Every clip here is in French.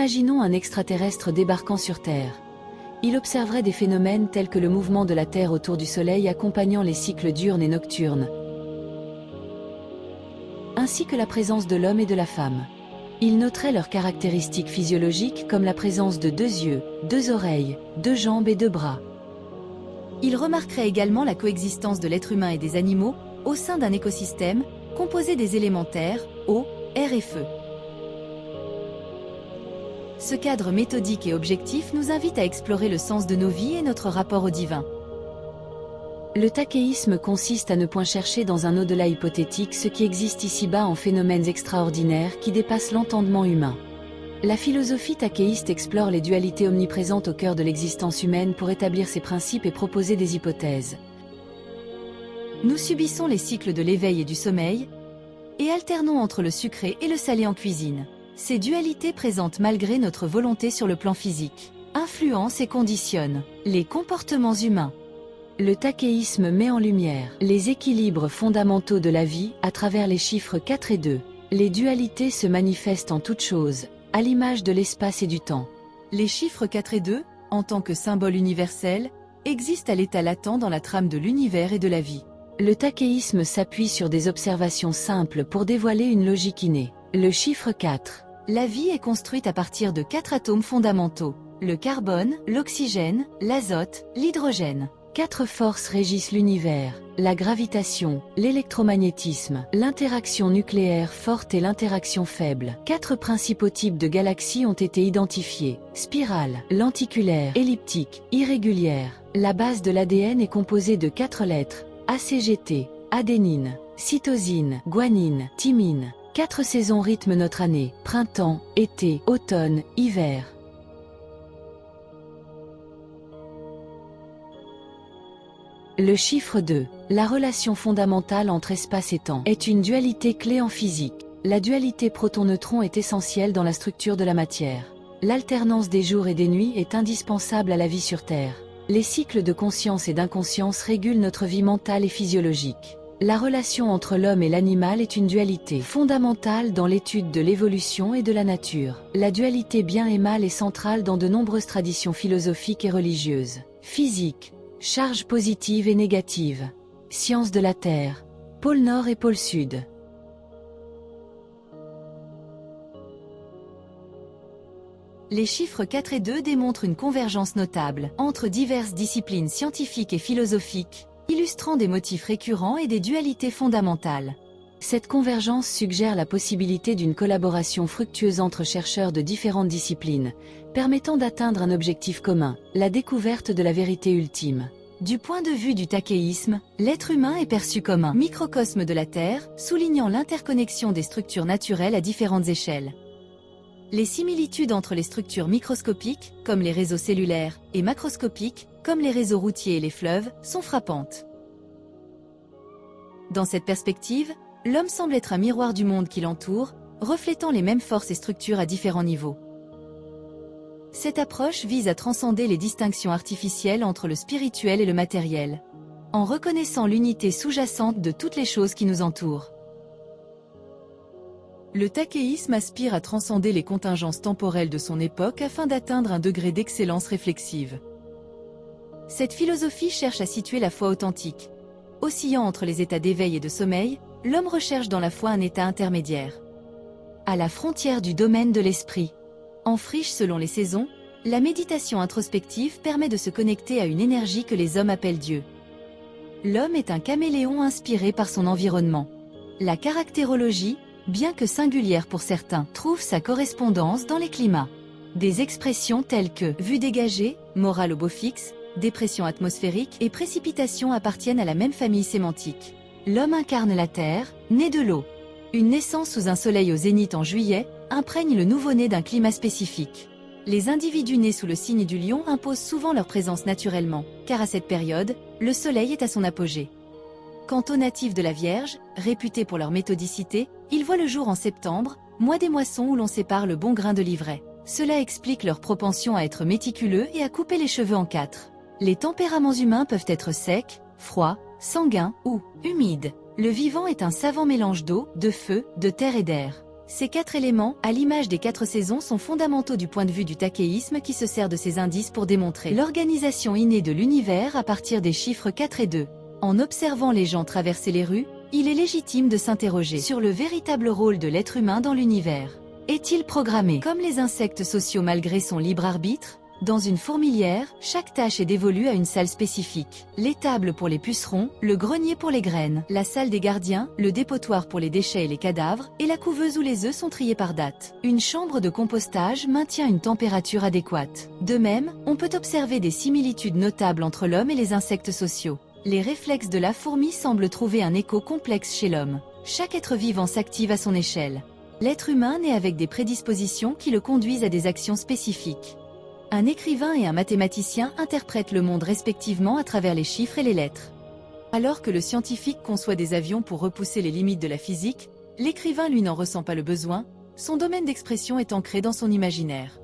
Imaginons un extraterrestre débarquant sur Terre. Il observerait des phénomènes tels que le mouvement de la Terre autour du Soleil accompagnant les cycles diurnes et nocturnes, ainsi que la présence de l'homme et de la femme. Il noterait leurs caractéristiques physiologiques comme la présence de 2 yeux, 2 oreilles, 2 jambes et 2 bras. Il remarquerait également la coexistence de l'être humain et des animaux au sein d'un écosystème composé des éléments terre, eau, air et feu. Ce cadre méthodique et objectif nous invite à explorer le sens de nos vies et notre rapport au divin. Le takéisme consiste à ne point chercher dans un au-delà hypothétique ce qui existe ici-bas en phénomènes extraordinaires qui dépassent l'entendement humain. La philosophie takéiste explore les dualités omniprésentes au cœur de l'existence humaine pour établir ses principes et proposer des hypothèses. Nous subissons les cycles de l'éveil et du sommeil, et alternons entre le sucré et le salé en cuisine. Ces dualités présentent malgré notre volonté sur le plan physique, influencent et conditionnent les comportements humains. Le takéisme met en lumière les équilibres fondamentaux de la vie à travers les chiffres 4 et 2. Les dualités se manifestent en toutes choses, à l'image de l'espace et du temps. Les chiffres 4 et 2, en tant que symbole universel, existent à l'état latent dans la trame de l'univers et de la vie. Le takéisme s'appuie sur des observations simples pour dévoiler une logique innée. Le chiffre 4. La vie est construite à partir de 4 atomes fondamentaux, le carbone, l'oxygène, l'azote, l'hydrogène. 4 forces régissent l'univers, la gravitation, l'électromagnétisme, l'interaction nucléaire forte et l'interaction faible. 4 principaux types de galaxies ont été identifiés: spirale, lenticulaire, elliptique, irrégulière. La base de l'ADN est composée de 4 lettres: ACGT, adénine, cytosine, guanine, thymine. 4 saisons rythment notre année: printemps, été, automne, hiver. Le chiffre 2. La relation fondamentale entre espace et temps est une dualité clé en physique. La dualité proton-neutron est essentielle dans la structure de la matière. L'alternance des jours et des nuits est indispensable à la vie sur Terre. Les cycles de conscience et d'inconscience régulent notre vie mentale et physiologique. La relation entre l'homme et l'animal est une dualité fondamentale dans l'étude de l'évolution et de la nature. La dualité bien et mal est centrale dans de nombreuses traditions philosophiques et religieuses. Physique. Charge positive et négative. Science de la Terre. Pôle Nord et pôle Sud. Les chiffres 4 et 2 démontrent une convergence notable entre diverses disciplines scientifiques et philosophiques, illustrant des motifs récurrents et des dualités fondamentales. Cette convergence suggère la possibilité d'une collaboration fructueuse entre chercheurs de différentes disciplines, permettant d'atteindre un objectif commun, la découverte de la vérité ultime. Du point de vue du takéisme, l'être humain est perçu comme un microcosme de la Terre, soulignant l'interconnexion des structures naturelles à différentes échelles. Les similitudes entre les structures microscopiques, comme les réseaux cellulaires, et macroscopiques, comme les réseaux routiers et les fleuves, sont frappantes. Dans cette perspective, l'homme semble être un miroir du monde qui l'entoure, reflétant les mêmes forces et structures à différents niveaux. Cette approche vise à transcender les distinctions artificielles entre le spirituel et le matériel, en reconnaissant l'unité sous-jacente de toutes les choses qui nous entourent. Le takéisme aspire à transcender les contingences temporelles de son époque afin d'atteindre un degré d'excellence réflexive. Cette philosophie cherche à situer la foi authentique. Oscillant entre les états d'éveil et de sommeil, l'homme recherche dans la foi un état intermédiaire, à la frontière du domaine de l'esprit. En friche selon les saisons, la méditation introspective permet de se connecter à une énergie que les hommes appellent Dieu. L'homme est un caméléon inspiré par son environnement. La caractérologie, bien que singulière pour certains, trouve sa correspondance dans les climats. Des expressions telles que « vue dégagée »,« morale au beau fixe »,« dépression atmosphérique » et « précipitation » appartiennent à la même famille sémantique. L'homme incarne la Terre, né de l'eau. Une naissance sous un soleil au zénith en juillet imprègne le nouveau-né d'un climat spécifique. Les individus nés sous le signe du lion imposent souvent leur présence naturellement, car à cette période, le soleil est à son apogée. Quant aux natifs de la Vierge, réputés pour leur méthodicité, ils voient le jour en septembre, mois des moissons où l'on sépare le bon grain de l'ivraie. Cela explique leur propension à être méticuleux et à couper les cheveux en 4. Les tempéraments humains peuvent être secs, froids, sanguins ou humides. Le vivant est un savant mélange d'eau, de feu, de terre et d'air. Ces 4 éléments, à l'image des 4 saisons, sont fondamentaux du point de vue du takéisme qui se sert de ces indices pour démontrer l'organisation innée de l'univers à partir des chiffres 4 et 2. En observant les gens traverser les rues, il est légitime de s'interroger sur le véritable rôle de l'être humain dans l'univers. Est-il programmé comme les insectes sociaux malgré son libre arbitre? Dans une fourmilière, chaque tâche est dévolue à une salle spécifique. L'étable pour les pucerons, le grenier pour les graines, la salle des gardiens, le dépotoir pour les déchets et les cadavres, et la couveuse où les œufs sont triés par date. Une chambre de compostage maintient une température adéquate. De même, on peut observer des similitudes notables entre l'homme et les insectes sociaux. Les réflexes de la fourmi semblent trouver un écho complexe chez l'homme. Chaque être vivant s'active à son échelle. L'être humain naît avec des prédispositions qui le conduisent à des actions spécifiques. Un écrivain et un mathématicien interprètent le monde respectivement à travers les chiffres et les lettres. Alors que le scientifique conçoit des avions pour repousser les limites de la physique, l'écrivain lui n'en ressent pas le besoin, son domaine d'expression est ancré dans son imaginaire.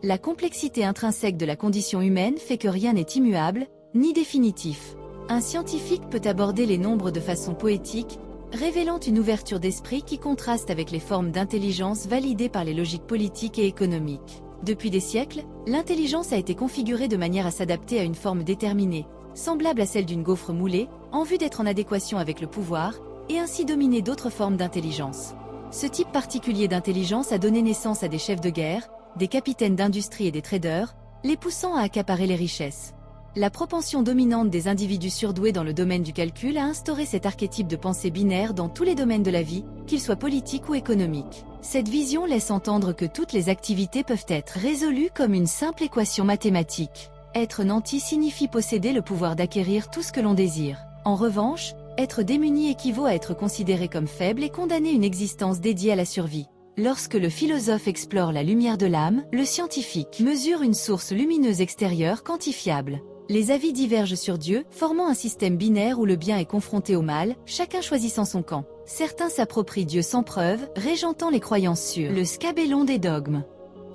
La complexité intrinsèque de la condition humaine fait que rien n'est immuable, ni définitif. Un scientifique peut aborder les nombres de façon poétique, révélant une ouverture d'esprit qui contraste avec les formes d'intelligence validées par les logiques politiques et économiques. Depuis des siècles, l'intelligence a été configurée de manière à s'adapter à une forme déterminée, semblable à celle d'une gaufre moulée, en vue d'être en adéquation avec le pouvoir, et ainsi dominer d'autres formes d'intelligence. Ce type particulier d'intelligence a donné naissance à des chefs de guerre, des capitaines d'industrie et des traders, les poussant à accaparer les richesses. La propension dominante des individus surdoués dans le domaine du calcul a instauré cet archétype de pensée binaire dans tous les domaines de la vie, qu'ils soient politiques ou économiques. Cette vision laisse entendre que toutes les activités peuvent être résolues comme une simple équation mathématique. Être nanti signifie posséder le pouvoir d'acquérir tout ce que l'on désire. En revanche, être démuni équivaut à être considéré comme faible et condamner une existence dédiée à la survie. Lorsque le philosophe explore la lumière de l'âme, le scientifique mesure une source lumineuse extérieure quantifiable. Les avis divergent sur Dieu, formant un système binaire où le bien est confronté au mal, chacun choisissant son camp. Certains s'approprient Dieu sans preuve, régentant les croyances sur le scabellon des dogmes.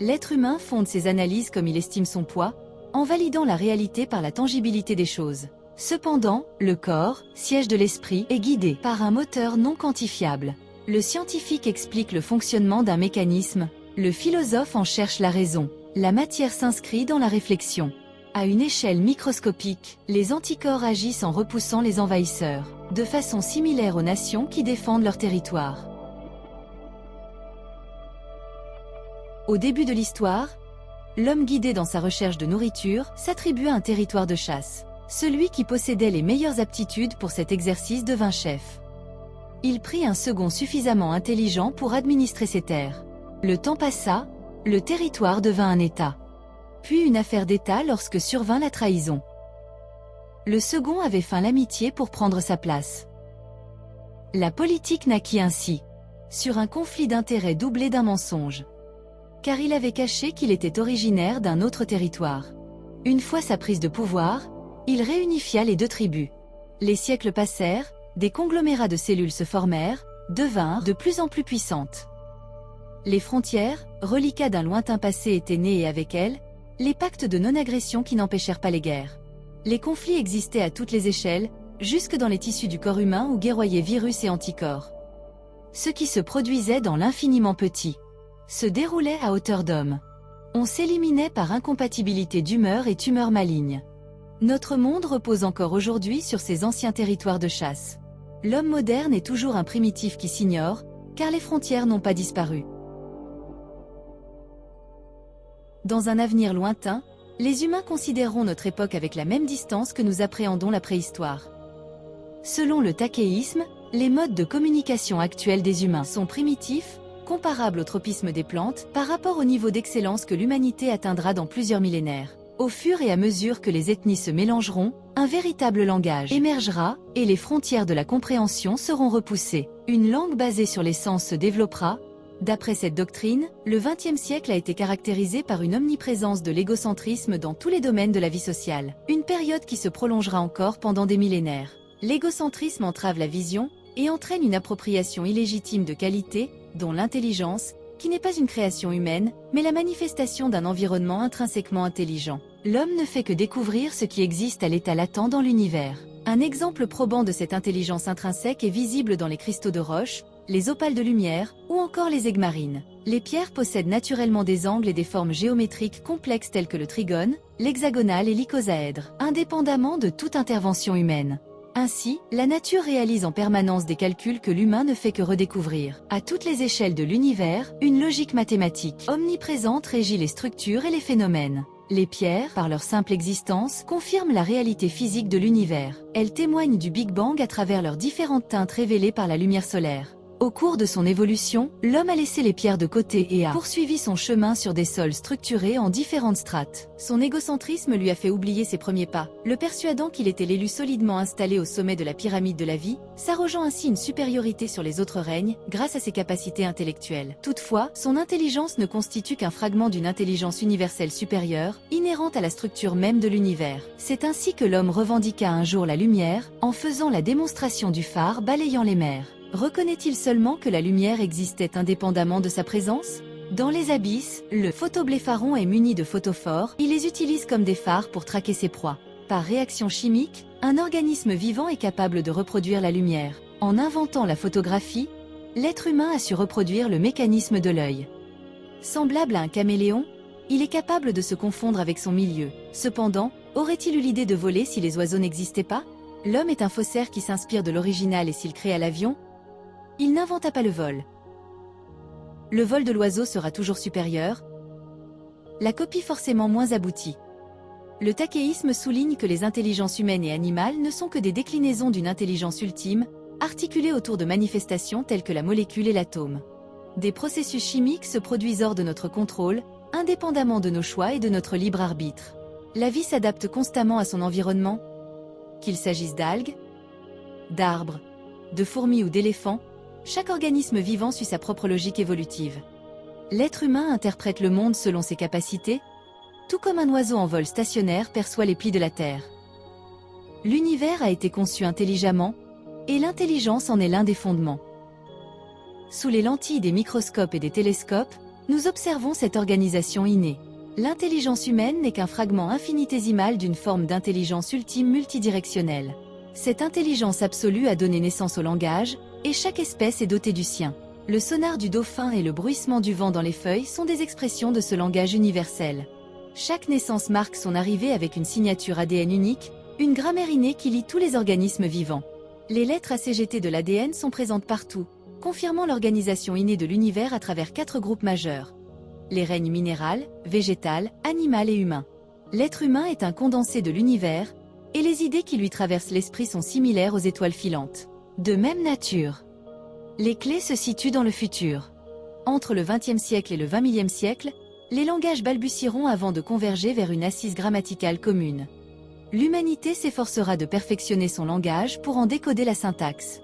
L'être humain fonde ses analyses comme il estime son poids, en validant la réalité par la tangibilité des choses. Cependant, le corps, siège de l'esprit, est guidé par un moteur non quantifiable. Le scientifique explique le fonctionnement d'un mécanisme, le philosophe en cherche la raison. La matière s'inscrit dans la réflexion. À une échelle microscopique, les anticorps agissent en repoussant les envahisseurs, de façon similaire aux nations qui défendent leur territoire. Au début de l'histoire, l'homme guidé dans sa recherche de nourriture s'attribua un territoire de chasse. Celui qui possédait les meilleures aptitudes pour cet exercice devint chef. Il prit un second suffisamment intelligent pour administrer ses terres. Le temps passa, le territoire devint un État. Puis une affaire d'État lorsque survint la trahison. Le second avait feint l'amitié pour prendre sa place. La politique naquit ainsi, sur un conflit d'intérêts doublé d'un mensonge. Car il avait caché qu'il était originaire d'un autre territoire. Une fois sa prise de pouvoir, il réunifia les deux tribus. Les siècles passèrent, des conglomérats de cellules se formèrent, devinrent de plus en plus puissantes. Les frontières, reliquats d'un lointain passé, étaient nées et avec elles, les pactes de non-agression qui n'empêchèrent pas les guerres. Les conflits existaient à toutes les échelles, jusque dans les tissus du corps humain où guerroyaient virus et anticorps. Ce qui se produisait dans l'infiniment petit se déroulait à hauteur d'homme. On s'éliminait par incompatibilité d'humeur et tumeurs malignes. Notre monde repose encore aujourd'hui sur ces anciens territoires de chasse. L'homme moderne est toujours un primitif qui s'ignore, car les frontières n'ont pas disparu. Dans un avenir lointain, les humains considéreront notre époque avec la même distance que nous appréhendons la préhistoire. Selon le takéisme, les modes de communication actuels des humains sont primitifs, comparables au tropisme des plantes, par rapport au niveau d'excellence que l'humanité atteindra dans plusieurs millénaires. Au fur et à mesure que les ethnies se mélangeront, un véritable langage émergera, et les frontières de la compréhension seront repoussées. Une langue basée sur les sens se développera. D'après cette doctrine, le XXe siècle a été caractérisé par une omniprésence de l'égocentrisme dans tous les domaines de la vie sociale. Une période qui se prolongera encore pendant des millénaires. L'égocentrisme entrave la vision, et entraîne une appropriation illégitime de qualités, dont l'intelligence, qui n'est pas une création humaine, mais la manifestation d'un environnement intrinsèquement intelligent. L'homme ne fait que découvrir ce qui existe à l'état latent dans l'univers. Un exemple probant de cette intelligence intrinsèque est visible dans les cristaux de roche, les opales de lumière, ou encore les aigues marines. Les pierres possèdent naturellement des angles et des formes géométriques complexes telles que le trigone, l'hexagonale et l'icosaèdre, indépendamment de toute intervention humaine. Ainsi, la nature réalise en permanence des calculs que l'humain ne fait que redécouvrir. À toutes les échelles de l'univers, une logique mathématique omniprésente régit les structures et les phénomènes. Les pierres, par leur simple existence, confirment la réalité physique de l'univers. Elles témoignent du Big Bang à travers leurs différentes teintes révélées par la lumière solaire. Au cours de son évolution, l'homme a laissé les pierres de côté et a poursuivi son chemin sur des sols structurés en différentes strates. Son égocentrisme lui a fait oublier ses premiers pas, le persuadant qu'il était l'élu solidement installé au sommet de la pyramide de la vie, s'arrogeant ainsi une supériorité sur les autres règnes grâce à ses capacités intellectuelles. Toutefois, son intelligence ne constitue qu'un fragment d'une intelligence universelle supérieure, inhérente à la structure même de l'univers. C'est ainsi que l'homme revendiqua un jour la lumière, en faisant la démonstration du phare balayant les mers. Reconnaît-il seulement que la lumière existait indépendamment de sa présence? Dans les abysses, le photoblépharon est muni de photophores, il les utilise comme des phares pour traquer ses proies. Par réaction chimique, un organisme vivant est capable de reproduire la lumière. En inventant la photographie, l'être humain a su reproduire le mécanisme de l'œil. Semblable à un caméléon, il est capable de se confondre avec son milieu. Cependant, aurait-il eu l'idée de voler si les oiseaux n'existaient pas? L'homme est un faussaire qui s'inspire de l'original et s'il créa l'avion, il n'inventa pas le vol. Le vol de l'oiseau sera toujours supérieur, la copie forcément moins aboutie. Le takéisme souligne que les intelligences humaines et animales ne sont que des déclinaisons d'une intelligence ultime, articulée autour de manifestations telles que la molécule et l'atome. Des processus chimiques se produisent hors de notre contrôle, indépendamment de nos choix et de notre libre arbitre. La vie s'adapte constamment à son environnement, qu'il s'agisse d'algues, d'arbres, de fourmis ou d'éléphants, chaque organisme vivant suit sa propre logique évolutive. L'être humain interprète le monde selon ses capacités, tout comme un oiseau en vol stationnaire perçoit les plis de la Terre. L'univers a été conçu intelligemment, et l'intelligence en est l'un des fondements. Sous les lentilles des microscopes et des télescopes, nous observons cette organisation innée. L'intelligence humaine n'est qu'un fragment infinitésimal d'une forme d'intelligence ultime multidirectionnelle. Cette intelligence absolue a donné naissance au langage, et chaque espèce est dotée du sien. Le sonar du dauphin et le bruissement du vent dans les feuilles sont des expressions de ce langage universel. Chaque naissance marque son arrivée avec une signature ADN unique, une grammaire innée qui lie tous les organismes vivants. Les lettres ACGT de l'ADN sont présentes partout, confirmant l'organisation innée de l'univers à travers 4 groupes majeurs. Les règnes minéral, végétal, animal et humain. L'être humain est un condensé de l'univers, et les idées qui lui traversent l'esprit sont similaires aux étoiles filantes. De même nature. Les clés se situent dans le futur. Entre le XXe siècle et le XXe siècle, les langages balbutieront avant de converger vers une assise grammaticale commune. L'humanité s'efforcera de perfectionner son langage pour en décoder la syntaxe.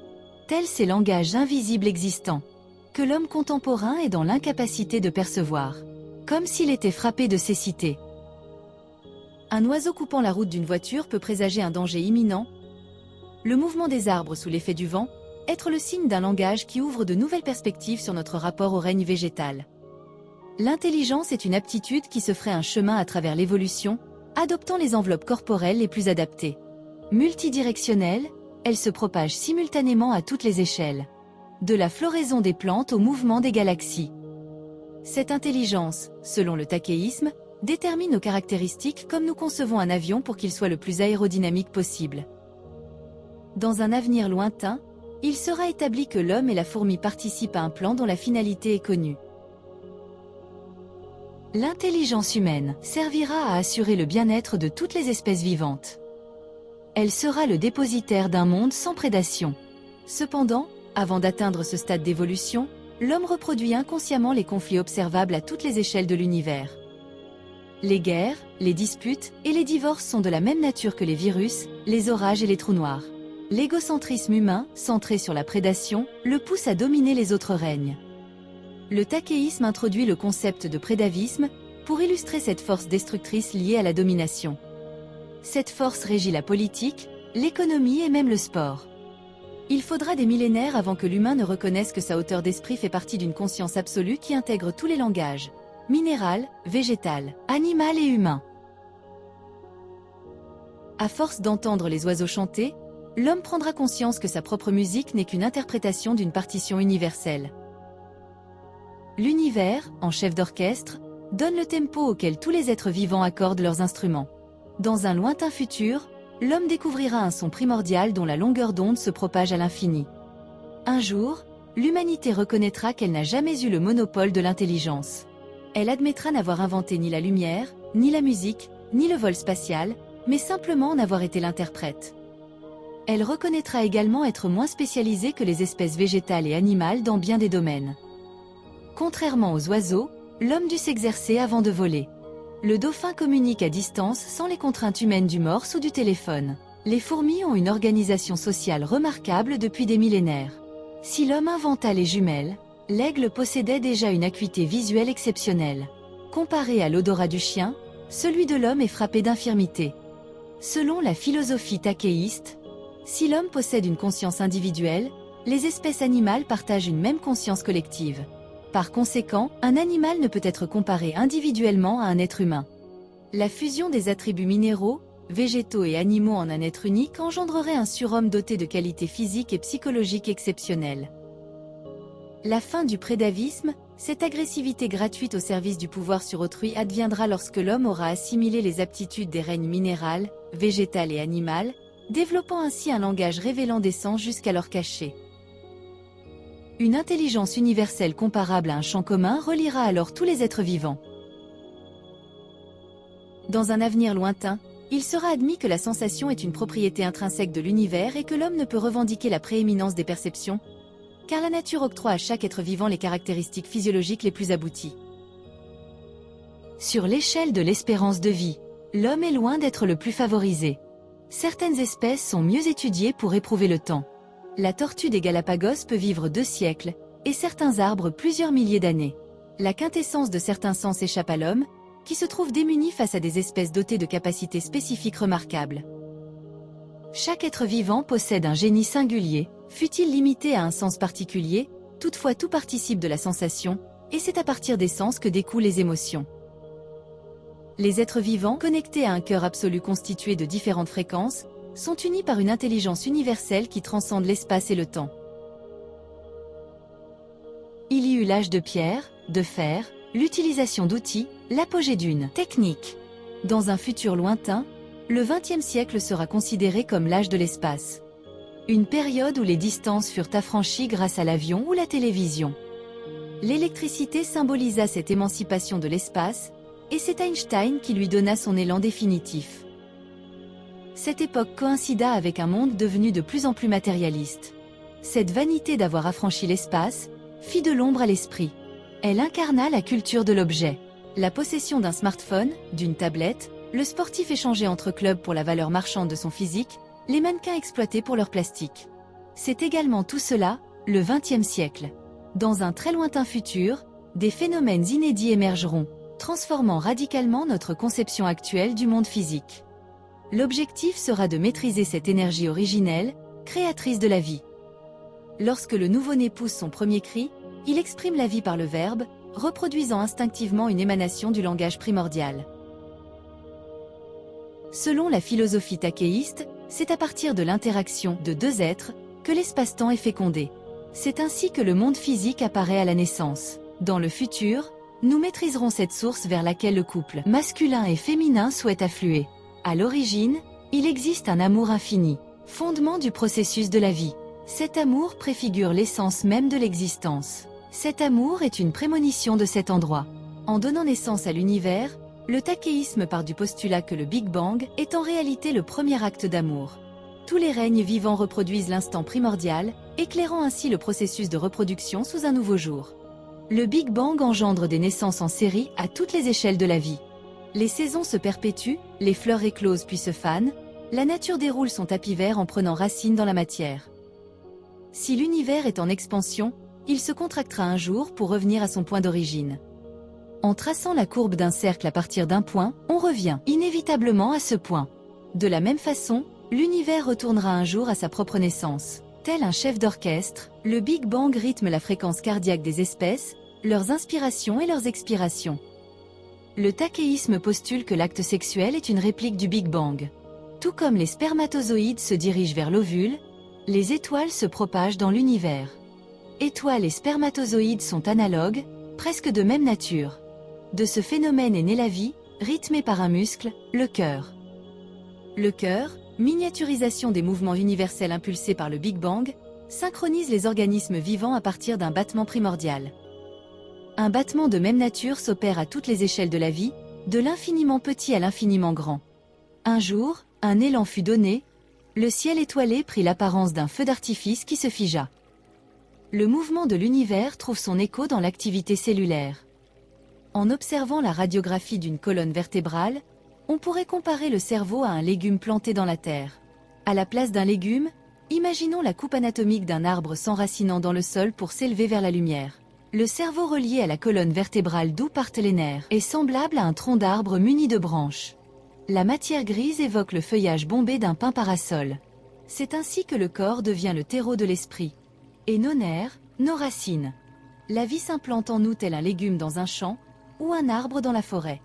Tels ces langages invisibles existants, que l'homme contemporain est dans l'incapacité de percevoir, comme s'il était frappé de cécité. Un oiseau coupant la route d'une voiture peut présager un danger imminent, le mouvement des arbres sous l'effet du vent, être le signe d'un langage qui ouvre de nouvelles perspectives sur notre rapport au règne végétal. L'intelligence est une aptitude qui se ferait un chemin à travers l'évolution, adoptant les enveloppes corporelles les plus adaptées. Multidirectionnelle, elle se propage simultanément à toutes les échelles. De la floraison des plantes au mouvement des galaxies. Cette intelligence, selon le takéisme, détermine nos caractéristiques comme nous concevons un avion pour qu'il soit le plus aérodynamique possible. Dans un avenir lointain, il sera établi que l'homme et la fourmi participent à un plan dont la finalité est connue. L'intelligence humaine servira à assurer le bien-être de toutes les espèces vivantes. Elle sera le dépositaire d'un monde sans prédation. Cependant, avant d'atteindre ce stade d'évolution, l'homme reproduit inconsciemment les conflits observables à toutes les échelles de l'univers. Les guerres, les disputes et les divorces sont de la même nature que les virus, les orages et les trous noirs. L'égocentrisme humain, centré sur la prédation, le pousse à dominer les autres règnes. Le takéisme introduit le concept de prédavisme pour illustrer cette force destructrice liée à la domination. Cette force régit la politique, l'économie et même le sport. Il faudra des millénaires avant que l'humain ne reconnaisse que sa hauteur d'esprit fait partie d'une conscience absolue qui intègre tous les langages, minéral, végétal, animal et humain. À force d'entendre les oiseaux chanter, l'homme prendra conscience que sa propre musique n'est qu'une interprétation d'une partition universelle. L'univers, en chef d'orchestre, donne le tempo auquel tous les êtres vivants accordent leurs instruments. Dans un lointain futur, l'homme découvrira un son primordial dont la longueur d'onde se propage à l'infini. Un jour, l'humanité reconnaîtra qu'elle n'a jamais eu le monopole de l'intelligence. Elle admettra n'avoir inventé ni la lumière, ni la musique, ni le vol spatial, mais simplement en avoir été l'interprète. Elle reconnaîtra également être moins spécialisée que les espèces végétales et animales dans bien des domaines. Contrairement aux oiseaux, l'homme dut s'exercer avant de voler. Le dauphin communique à distance sans les contraintes humaines du morse ou du téléphone. Les fourmis ont une organisation sociale remarquable depuis des millénaires. Si l'homme inventa les jumelles, l'aigle possédait déjà une acuité visuelle exceptionnelle. Comparé à l'odorat du chien, celui de l'homme est frappé d'infirmité. Selon la philosophie takéiste, si l'homme possède une conscience individuelle, les espèces animales partagent une même conscience collective. Par conséquent, un animal ne peut être comparé individuellement à un être humain. La fusion des attributs minéraux, végétaux et animaux en un être unique engendrerait un surhomme doté de qualités physiques et psychologiques exceptionnelles. La fin du prédavisme, cette agressivité gratuite au service du pouvoir sur autrui adviendra lorsque l'homme aura assimilé les aptitudes des règnes minéral, végétal et animal, développant ainsi un langage révélant des sens jusqu'alors cachés. Une intelligence universelle comparable à un champ commun reliera alors tous les êtres vivants. Dans un avenir lointain, il sera admis que la sensation est une propriété intrinsèque de l'univers et que l'homme ne peut revendiquer la prééminence des perceptions, car la nature octroie à chaque être vivant les caractéristiques physiologiques les plus abouties. Sur l'échelle de l'espérance de vie, l'homme est loin d'être le plus favorisé. Certaines espèces sont mieux étudiées pour éprouver le temps. La tortue des Galapagos peut vivre 2 siècles, et certains arbres plusieurs milliers d'années. La quintessence de certains sens échappe à l'homme, qui se trouve démuni face à des espèces dotées de capacités spécifiques remarquables. Chaque être vivant possède un génie singulier, fût-il limité à un sens particulier, toutefois tout participe de la sensation, et c'est à partir des sens que découlent les émotions. Les êtres vivants, connectés à un cœur absolu constitué de différentes fréquences, sont unis par une intelligence universelle qui transcende l'espace et le temps. Il y eut l'âge de pierre, de fer, l'utilisation d'outils, l'apogée d'une technique. Dans un futur lointain, le XXe siècle sera considéré comme l'âge de l'espace. Une période où les distances furent affranchies grâce à l'avion ou la télévision. L'électricité symbolisa cette émancipation de l'espace, et c'est Einstein qui lui donna son élan définitif. Cette époque coïncida avec un monde devenu de plus en plus matérialiste. Cette vanité d'avoir affranchi l'espace fit de l'ombre à l'esprit. Elle incarna la culture de l'objet. La possession d'un smartphone, d'une tablette, le sportif échangé entre clubs pour la valeur marchande de son physique, les mannequins exploités pour leur plastique. C'est également tout cela, le XXe siècle. Dans un très lointain futur, des phénomènes inédits émergeront, transformant radicalement notre conception actuelle du monde physique. L'objectif sera de maîtriser cette énergie originelle, créatrice de la vie. Lorsque le nouveau-né pousse son premier cri, il exprime la vie par le verbe, reproduisant instinctivement une émanation du langage primordial. Selon la philosophie takéiste, c'est à partir de l'interaction de 2 êtres que l'espace-temps est fécondé. C'est ainsi que le monde physique apparaît à la naissance. Dans le futur, nous maîtriserons cette source vers laquelle le couple masculin et féminin souhaite affluer. À l'origine, il existe un amour infini, fondement du processus de la vie. Cet amour préfigure l'essence même de l'existence. Cet amour est une prémonition de cet endroit. En donnant naissance à l'univers, le takéisme part du postulat que le Big Bang est en réalité le premier acte d'amour. Tous les règnes vivants reproduisent l'instant primordial, éclairant ainsi le processus de reproduction sous un nouveau jour. Le Big Bang engendre des naissances en série à toutes les échelles de la vie. Les saisons se perpétuent, les fleurs éclosent puis se fanent, la nature déroule son tapis vert en prenant racine dans la matière. Si l'univers est en expansion, il se contractera un jour pour revenir à son point d'origine. En traçant la courbe d'un cercle à partir d'un point, on revient inévitablement à ce point. De la même façon, l'univers retournera un jour à sa propre naissance. Tel un chef d'orchestre, le Big Bang rythme la fréquence cardiaque des espèces, leurs inspirations et leurs expirations. Le takéisme postule que l'acte sexuel est une réplique du Big Bang. Tout comme les spermatozoïdes se dirigent vers l'ovule, les étoiles se propagent dans l'univers. Étoiles et spermatozoïdes sont analogues, presque de même nature. De ce phénomène est née la vie, rythmée par un muscle, le cœur. Le cœur, miniaturisation des mouvements universels impulsés par le Big Bang, synchronise les organismes vivants à partir d'un battement primordial. Un battement de même nature s'opère à toutes les échelles de la vie, de l'infiniment petit à l'infiniment grand. Un jour, un élan fut donné, le ciel étoilé prit l'apparence d'un feu d'artifice qui se figea. Le mouvement de l'univers trouve son écho dans l'activité cellulaire. En observant la radiographie d'une colonne vertébrale, on pourrait comparer le cerveau à un légume planté dans la terre. À la place d'un légume, imaginons la coupe anatomique d'un arbre s'enracinant dans le sol pour s'élever vers la lumière. Le cerveau relié à la colonne vertébrale d'où partent les nerfs est semblable à un tronc d'arbre muni de branches. La matière grise évoque le feuillage bombé d'un pin parasol. C'est ainsi que le corps devient le terreau de l'esprit. Et nos nerfs, nos racines. La vie s'implante en nous tel un légume dans un champ, ou un arbre dans la forêt.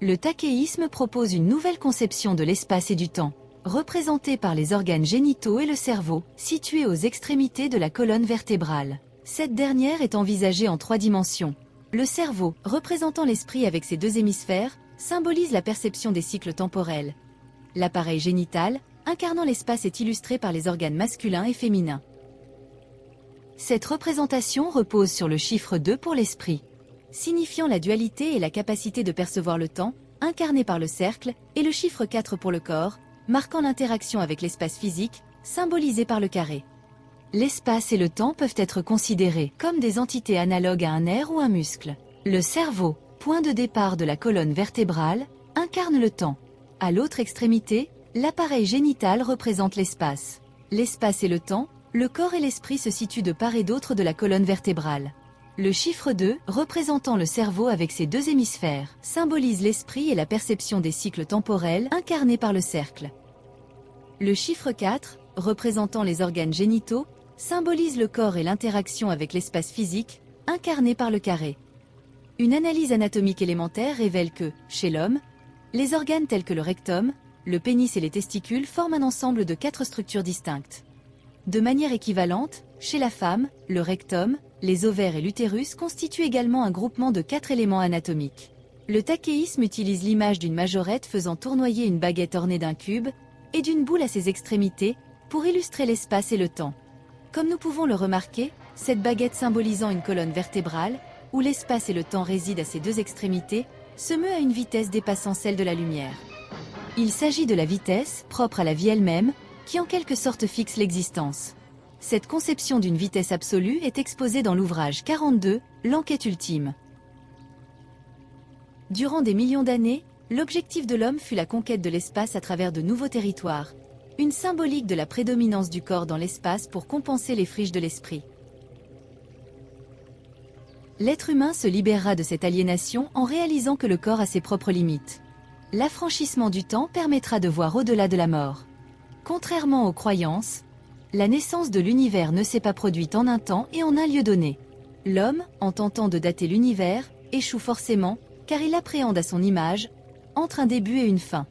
Le takéisme propose une nouvelle conception de l'espace et du temps, représentée par les organes génitaux et le cerveau, situés aux extrémités de la colonne vertébrale. Cette dernière est envisagée en 3 dimensions. Le cerveau, représentant l'esprit avec ses 2 hémisphères, symbolise la perception des cycles temporels. L'appareil génital, incarnant l'espace, est illustré par les organes masculins et féminins. Cette représentation repose sur le chiffre 2 pour l'esprit, signifiant la dualité et la capacité de percevoir le temps, incarné par le cercle, et le chiffre 4 pour le corps, marquant l'interaction avec l'espace physique, symbolisé par le carré. L'espace et le temps peuvent être considérés comme des entités analogues à un nerf ou un muscle. Le cerveau, point de départ de la colonne vertébrale, incarne le temps. À l'autre extrémité, l'appareil génital représente l'espace. L'espace et le temps, le corps et l'esprit se situent de part et d'autre de la colonne vertébrale. Le chiffre 2, représentant le cerveau avec ses 2 hémisphères, symbolise l'esprit et la perception des cycles temporels incarnés par le cercle. Le chiffre 4, représentant les organes génitaux, symbolise le corps et l'interaction avec l'espace physique, incarné par le carré. Une analyse anatomique élémentaire révèle que, chez l'homme, les organes tels que le rectum, le pénis et les testicules forment un ensemble de 4 structures distinctes. De manière équivalente, chez la femme, le rectum, les ovaires et l'utérus constituent également un groupement de 4 éléments anatomiques. Le takéisme utilise l'image d'une majorette faisant tournoyer une baguette ornée d'un cube et d'une boule à ses extrémités pour illustrer l'espace et le temps. Comme nous pouvons le remarquer, cette baguette symbolisant une colonne vertébrale, où l'espace et le temps résident à ses 2 extrémités, se meut à une vitesse dépassant celle de la lumière. Il s'agit de la vitesse, propre à la vie elle-même, qui en quelque sorte fixe l'existence. Cette conception d'une vitesse absolue est exposée dans l'ouvrage 42, L'enquête ultime. Durant des millions d'années, l'objectif de l'homme fut la conquête de l'espace à travers de nouveaux territoires, une symbolique de la prédominance du corps dans l'espace pour compenser les friches de l'esprit. L'être humain se libérera de cette aliénation en réalisant que le corps a ses propres limites. L'affranchissement du temps permettra de voir au-delà de la mort. Contrairement aux croyances, la naissance de l'univers ne s'est pas produite en un temps et en un lieu donné. L'homme, en tentant de dater l'univers, échoue forcément, car il appréhende à son image, entre un début et une fin.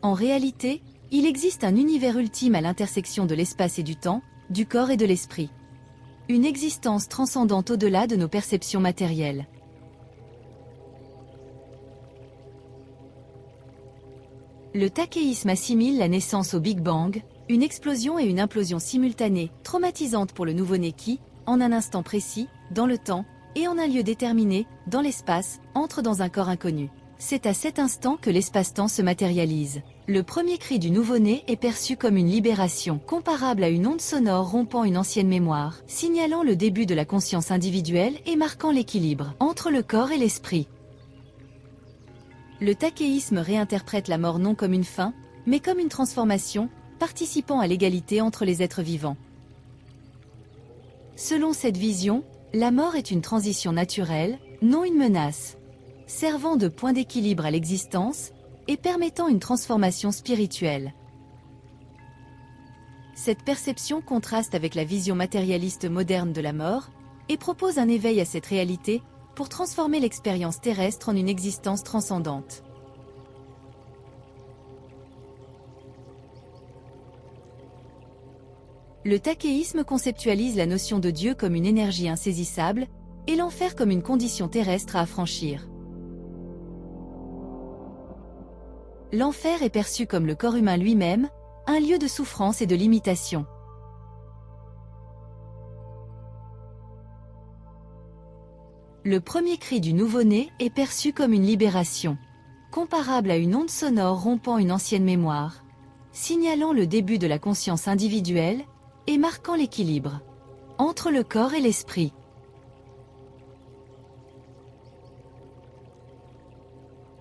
En réalité, il existe un univers ultime à l'intersection de l'espace et du temps, du corps et de l'esprit. Une existence transcendante au-delà de nos perceptions matérielles. Le takéisme assimile la naissance au Big Bang, une explosion et une implosion simultanées, traumatisantes pour le nouveau-né qui, en un instant précis, dans le temps, et en un lieu déterminé, dans l'espace, entre dans un corps inconnu. C'est à cet instant que l'espace-temps se matérialise. Le premier cri du nouveau-né est perçu comme une libération, comparable à une onde sonore rompant une ancienne mémoire, signalant le début de la conscience individuelle et marquant l'équilibre entre le corps et l'esprit. Le takéisme réinterprète la mort non comme une fin, mais comme une transformation, participant à l'égalité entre les êtres vivants. Selon cette vision, la mort est une transition naturelle, non une menace, servant de point d'équilibre à l'existence et permettant une transformation spirituelle. Cette perception contraste avec la vision matérialiste moderne de la mort et propose un éveil à cette réalité pour transformer l'expérience terrestre en une existence transcendante. Le takéisme conceptualise la notion de Dieu comme une énergie insaisissable, et l'enfer comme une condition terrestre à affranchir. L'enfer est perçu comme le corps humain lui-même, un lieu de souffrance et de limitation. Le premier cri du nouveau-né est perçu comme une libération, comparable à une onde sonore rompant une ancienne mémoire, signalant le début de la conscience individuelle et marquant l'équilibre entre le corps et l'esprit.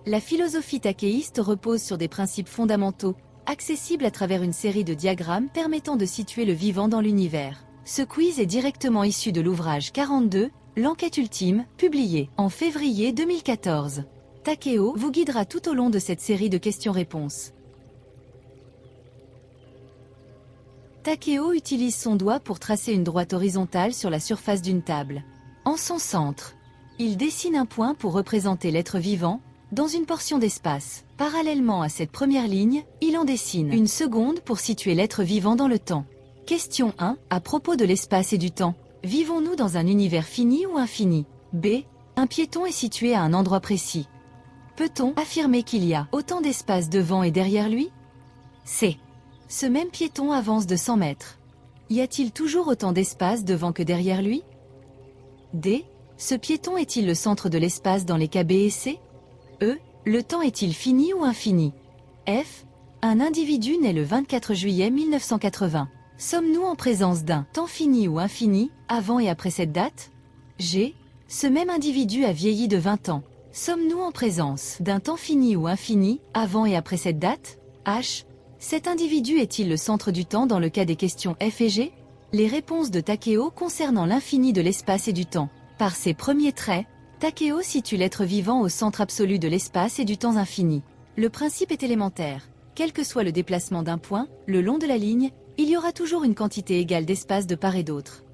La philosophie takéiste repose sur des principes fondamentaux, accessibles à travers une série de diagrammes permettant de situer le vivant dans l'univers. Ce quiz est directement issu de l'ouvrage 42, L'enquête ultime, publié en février 2014. Takeo vous guidera tout au long de cette série de questions-réponses. Takeo utilise son doigt pour tracer une droite horizontale sur la surface d'une table. En son centre, il dessine un point pour représenter l'être vivant, dans une portion d'espace. Parallèlement à cette première ligne, il en dessine une seconde pour situer l'être vivant dans le temps. Question 1. À propos de l'espace et du temps, vivons-nous dans un univers fini ou infini? B. Un piéton est situé à un endroit précis. Peut-on affirmer qu'il y a autant d'espace devant et derrière lui? C. Ce même piéton avance de 100 mètres. Y a-t-il toujours autant d'espace devant que derrière lui? D. Ce piéton est-il le centre de l'espace dans les cas B et C? E. Le temps est-il fini ou infini? F. Un individu naît le 24 juillet 1980. Sommes-nous en présence d'un temps fini ou infini, avant et après cette date? G. Ce même individu a vieilli de 20 ans. Sommes-nous en présence d'un temps fini ou infini, avant et après cette date? H. Cet individu est-il le centre du temps dans le cas des questions F et G? Les réponses de Takeo concernant l'infini de l'espace et du temps. Par ses premiers traits, Takeo situe l'être vivant au centre absolu de l'espace et du temps infini. Le principe est élémentaire. Quel que soit le déplacement d'un point, le long de la ligne, il y aura toujours une quantité égale d'espace de part et d'autre.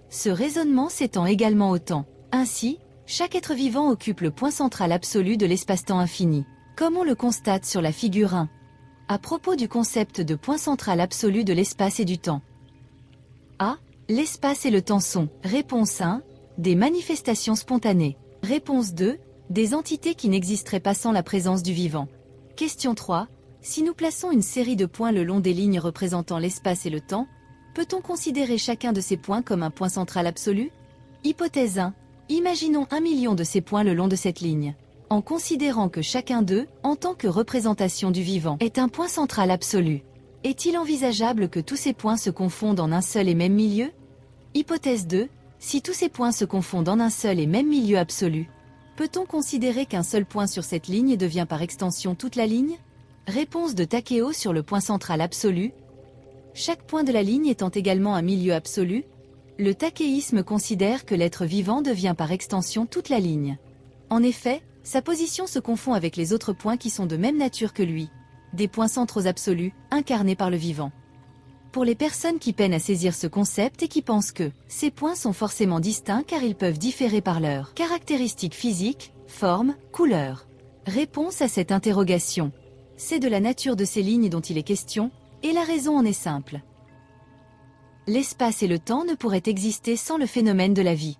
Ce raisonnement s'étend également au temps. Ainsi, chaque être vivant occupe le point central absolu de l'espace-temps infini, comme on le constate sur la figure 1. À propos du concept de point central absolu de l'espace et du temps. A. L'espace et le temps sont, réponse 1, des manifestations spontanées. Réponse 2, des entités qui n'existeraient pas sans la présence du vivant. Question 3. Si nous plaçons une série de points le long des lignes représentant l'espace et le temps, peut-on considérer chacun de ces points comme un point central absolu? Hypothèse 1. Imaginons 1 million de ces points le long de cette ligne. En considérant que chacun d'eux, en tant que représentation du vivant, est un point central absolu, est-il envisageable que tous ces points se confondent en un seul et même milieu? Hypothèse 2. Si tous ces points se confondent en un seul et même milieu absolu, peut-on considérer qu'un seul point sur cette ligne devient par extension toute la ligne? Réponse de Takeo sur le point central absolu. Chaque point de la ligne étant également un milieu absolu, le takéisme considère que l'être vivant devient par extension toute la ligne. En effet, sa position se confond avec les autres points qui sont de même nature que lui, des points centraux absolus, incarnés par le vivant. Pour les personnes qui peinent à saisir ce concept et qui pensent que ces points sont forcément distincts car ils peuvent différer par leurs caractéristiques physiques, forme, couleur. Réponse à cette interrogation. C'est de la nature de ces lignes dont il est question, et la raison en est simple. L'espace et le temps ne pourraient exister sans le phénomène de la vie.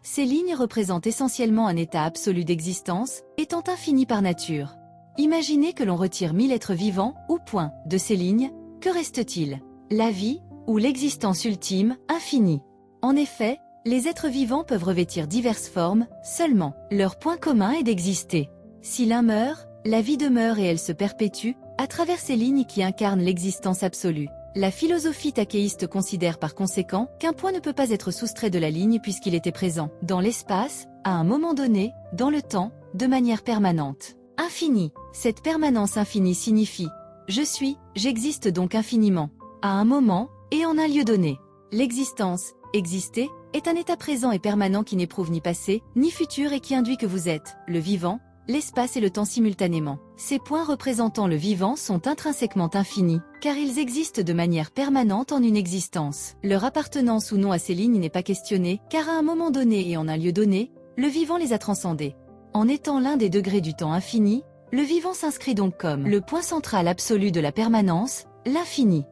Ces lignes représentent essentiellement un état absolu d'existence, étant infini par nature. Imaginez que l'on retire 1000 êtres vivants, ou points, de ces lignes, que reste-t-il? La vie, ou l'existence ultime, infinie. En effet, les êtres vivants peuvent revêtir diverses formes, seulement, leur point commun est d'exister. Si l'un meurt, la vie demeure et elle se perpétue, à travers ces lignes qui incarnent l'existence absolue. La philosophie takéiste considère par conséquent qu'un point ne peut pas être soustrait de la ligne puisqu'il était présent, dans l'espace, à un moment donné, dans le temps, de manière permanente. Infini. Cette permanence infinie signifie « je suis, j'existe donc infiniment », à un moment, et en un lieu donné. L'existence, exister, est un état présent et permanent qui n'éprouve ni passé, ni futur et qui induit que vous êtes, le vivant, l'espace et le temps simultanément. Ces points représentant le vivant sont intrinsèquement infinis, car ils existent de manière permanente en une existence. Leur appartenance ou non à ces lignes n'est pas questionnée, car à un moment donné et en un lieu donné, le vivant les a transcendés. En étant l'un des degrés du temps infini, le vivant s'inscrit donc comme le point central absolu de la permanence, l'infini.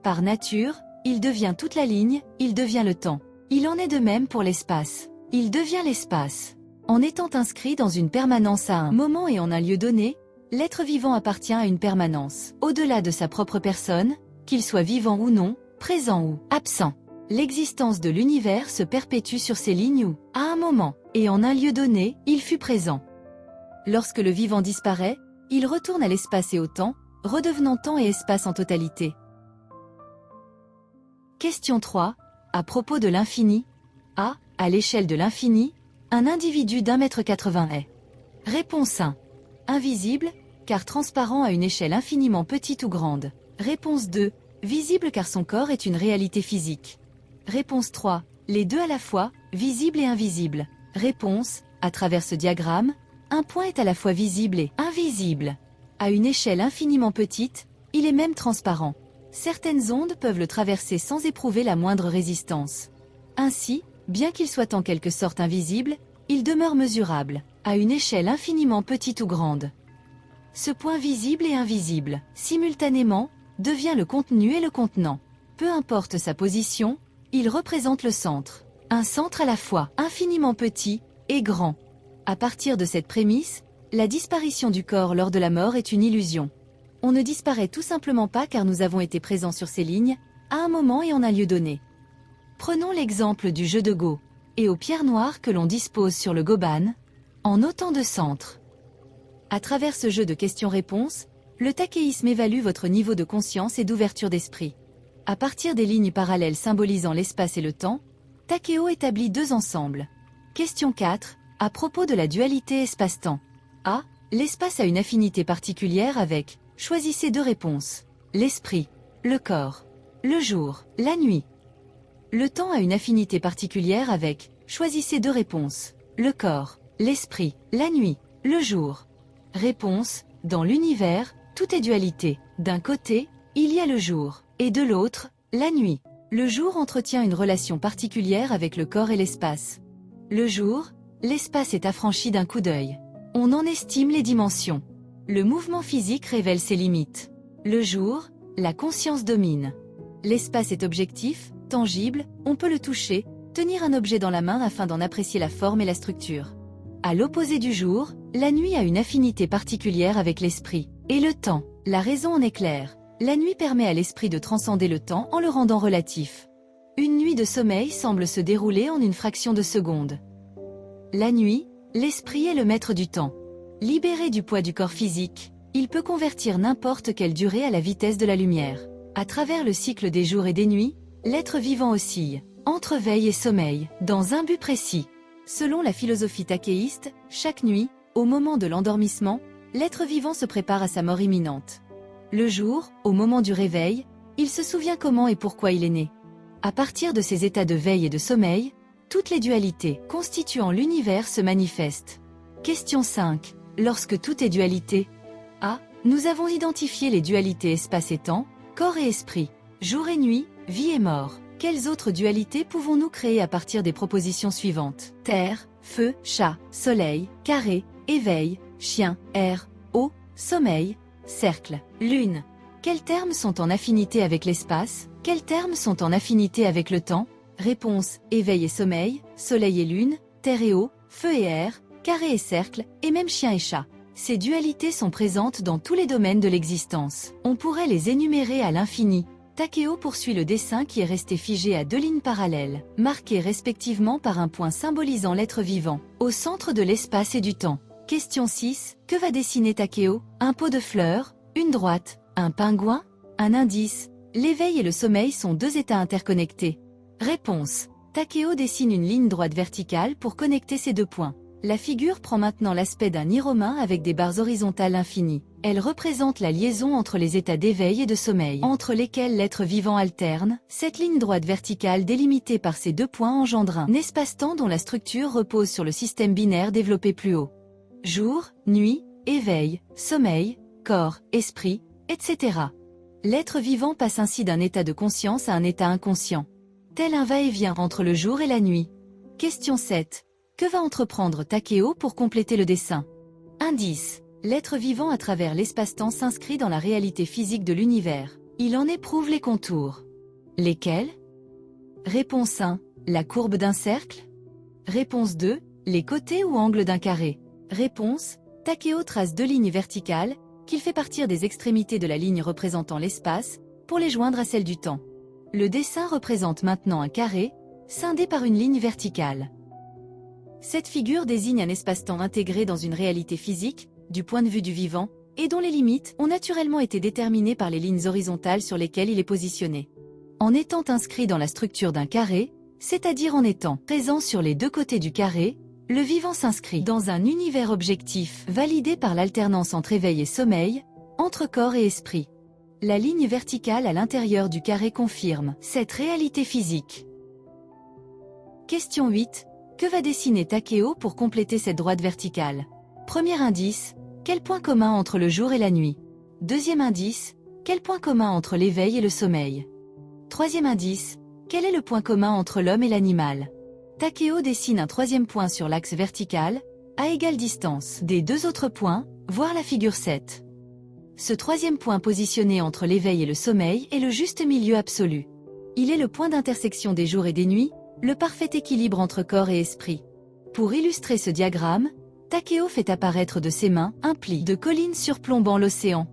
Par nature, il devient toute la ligne, il devient le temps. Il en est de même pour l'espace. Il devient l'espace. En étant inscrit dans une permanence à un moment et en un lieu donné, l'être vivant appartient à une permanence. Au-delà de sa propre personne, qu'il soit vivant ou non, présent ou absent. L'existence de l'univers se perpétue sur ces lignes où, à un moment, et en un lieu donné, il fut présent. Lorsque le vivant disparaît, il retourne à l'espace et au temps, redevenant temps et espace en totalité. Question 3. À propos de l'infini. A. À l'échelle de l'infini, un individu d'1,80 m est. Réponse 1. Invisible, car transparent à une échelle infiniment petite ou grande. Réponse 2. Visible car son corps est une réalité physique. Réponse 3. Les deux à la fois, visible et invisible. Réponse. À travers ce diagramme, un point est à la fois visible et invisible. À une échelle infiniment petite, il est même transparent. Certaines ondes peuvent le traverser sans éprouver la moindre résistance. Ainsi, bien qu'il soit en quelque sorte invisible, il demeure mesurable, à une échelle infiniment petite ou grande. Ce point visible et invisible, simultanément, devient le contenu et le contenant. Peu importe sa position, il représente le centre. Un centre à la fois infiniment petit et grand. À partir de cette prémisse, la disparition du corps lors de la mort est une illusion. On ne disparaît tout simplement pas car nous avons été présents sur ces lignes, à un moment et en un lieu donné. Prenons l'exemple du jeu de Go, et aux pierres noires que l'on dispose sur le Goban, en autant de centres. À travers ce jeu de questions-réponses, le takéisme évalue votre niveau de conscience et d'ouverture d'esprit. À partir des lignes parallèles symbolisant l'espace et le temps, Takeo établit deux ensembles. Question 4. À propos de la dualité espace-temps. A. L'espace a une affinité particulière avec. Choisissez deux réponses. L'esprit, le corps, le jour, la nuit. Le temps a une affinité particulière avec. Choisissez deux réponses. Le corps, l'esprit, la nuit, le jour. Réponse. Dans l'univers, tout est dualité. D'un côté, il y a le jour, et de l'autre, la nuit. Le jour entretient une relation particulière avec le corps et l'espace. Le jour, l'espace est affranchi d'un coup d'œil. On en estime les dimensions. Le mouvement physique révèle ses limites. Le jour, la conscience domine. L'espace est objectif, tangible, on peut le toucher, tenir un objet dans la main afin d'en apprécier la forme et la structure. À l'opposé du jour, la nuit a une affinité particulière avec l'esprit. Et le temps, la raison en est claire. La nuit permet à l'esprit de transcender le temps en le rendant relatif. Une nuit de sommeil semble se dérouler en une fraction de seconde. La nuit, l'esprit est le maître du temps. Libéré du poids du corps physique, il peut convertir n'importe quelle durée à la vitesse de la lumière. À travers le cycle des jours et des nuits, l'être vivant oscille, entre veille et sommeil, dans un but précis. Selon la philosophie takéiste, chaque nuit, au moment de l'endormissement, l'être vivant se prépare à sa mort imminente. Le jour, au moment du réveil, il se souvient comment et pourquoi il est né. À partir de ces états de veille et de sommeil, toutes les dualités constituant l'univers se manifestent. Question 5. Lorsque tout est dualité. A. Nous avons identifié les dualités espace et temps, corps et esprit, jour et nuit, vie et mort. Quelles autres dualités pouvons-nous créer à partir des propositions suivantes? Terre, feu, chat, soleil, carré, éveil, chien, air, eau, sommeil, cercle, lune. Quels termes sont en affinité avec l'espace? Quels termes sont en affinité avec le temps? Réponse, éveil et sommeil, soleil et lune, terre et eau, feu et air, carré et cercle, et même chien et chat. Ces dualités sont présentes dans tous les domaines de l'existence. On pourrait les énumérer à l'infini. Takeo poursuit le dessin qui est resté figé à deux lignes parallèles, marquées respectivement par un point symbolisant l'être vivant, au centre de l'espace et du temps. Question 6. Que va dessiner Takeo? Un pot de fleurs, une droite, un pingouin, un indice. L'éveil et le sommeil sont deux états interconnectés. Réponse. Takeo dessine une ligne droite verticale pour connecter ces deux points. La figure prend maintenant l'aspect d'un i romain avec des barres horizontales infinies. Elle représente la liaison entre les états d'éveil et de sommeil, entre lesquels l'être vivant alterne. Cette ligne droite verticale délimitée par ces deux points engendre un espace-temps dont la structure repose sur le système binaire développé plus haut. Jour, nuit, éveil, sommeil, corps, esprit, etc. L'être vivant passe ainsi d'un état de conscience à un état inconscient. Tel un va-et-vient entre le jour et la nuit. Question 7. Que va entreprendre Takeo pour compléter le dessin? Indice. L'être vivant à travers l'espace-temps s'inscrit dans la réalité physique de l'univers. Il en éprouve les contours. Lesquels? Réponse 1. La courbe d'un cercle. Réponse 2. Les côtés ou angles d'un carré. Réponse. Takeo trace deux lignes verticales, qu'il fait partir des extrémités de la ligne représentant l'espace, pour les joindre à celle du temps. Le dessin représente maintenant un carré, scindé par une ligne verticale. Cette figure désigne un espace-temps intégré dans une réalité physique, du point de vue du vivant, et dont les limites ont naturellement été déterminées par les lignes horizontales sur lesquelles il est positionné. En étant inscrit dans la structure d'un carré, c'est-à-dire en étant présent sur les deux côtés du carré, le vivant s'inscrit dans un univers objectif validé par l'alternance entre éveil et sommeil, entre corps et esprit. La ligne verticale à l'intérieur du carré confirme cette réalité physique. Question 8. Que va dessiner Takeo pour compléter cette droite verticale? Premier indice. Quel point commun entre le jour et la nuit? Deuxième indice. Quel point commun entre l'éveil et le sommeil? Troisième indice. Quel est le point commun entre l'homme et l'animal? Takeo dessine un troisième point sur l'axe vertical, à égale distance des deux autres points, voir la figure 7. Ce troisième point positionné entre l'éveil et le sommeil est le juste milieu absolu. Il est le point d'intersection des jours et des nuits, le parfait équilibre entre corps et esprit. Pour illustrer ce diagramme, Takeo fait apparaître de ses mains un pli de collines surplombant l'océan.